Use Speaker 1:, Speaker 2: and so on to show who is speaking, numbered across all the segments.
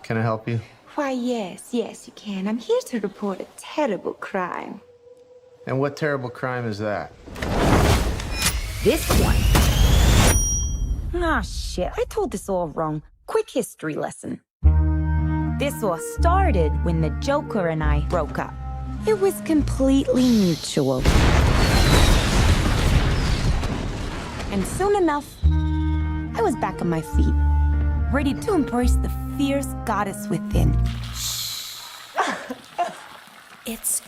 Speaker 1: Can I help you?
Speaker 2: Why, yes, you can. I'm here to report a terrible crime.
Speaker 1: And what terrible crime is that?
Speaker 2: This one. Ah, shit. I told this all wrong. Quick history lesson. This all started when the Joker and I broke up. It was completely mutual. And soon enough, I was back on my feet, ready to embrace the fierce goddess within.
Speaker 3: It's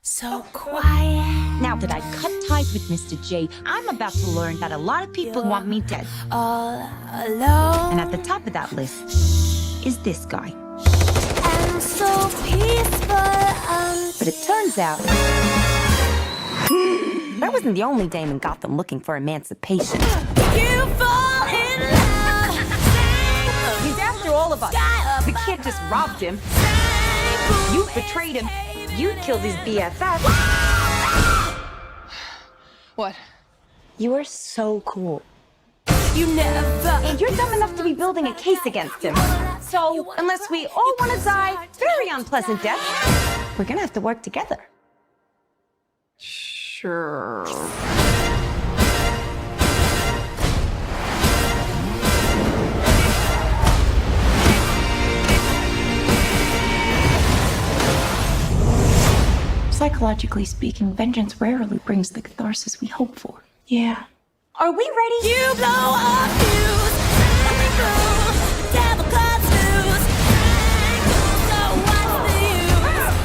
Speaker 3: so quiet.
Speaker 2: Now that I cut ties with Mr. J, I'm about to learn that a lot of people want me dead.
Speaker 3: All alone.
Speaker 2: And at the top of that list is this guy.
Speaker 3: And so peaceful.
Speaker 2: But it turns out that wasn't the only dame in Gotham looking for emancipation.
Speaker 3: You fall in love.
Speaker 2: He's after all of us. The kid just robbed him. You betrayed him. You killed his BFF.
Speaker 4: What?
Speaker 2: You are so cool.
Speaker 3: You never.
Speaker 2: And you're dumb enough to be building a case against him. So, unless we all want to die very unpleasant death, we're gonna have to work together.
Speaker 4: Sure.
Speaker 5: Psychologically speaking, vengeance rarely brings the catharsis we hope for.
Speaker 2: Yeah. Are we ready?
Speaker 3: You blow up fuse. The devil cuts loose. So what's the use?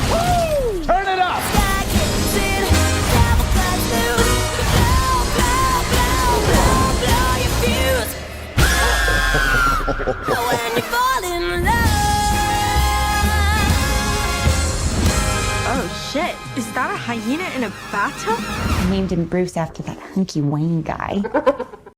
Speaker 3: Woo!
Speaker 1: Turn it up!
Speaker 3: Sky kicks in. Devil cuts loose. Blow your fuse. When you fall in love.
Speaker 5: Oh shit, is that a hyena in a bathtub?
Speaker 2: I named him Bruce after that hunky Wayne guy.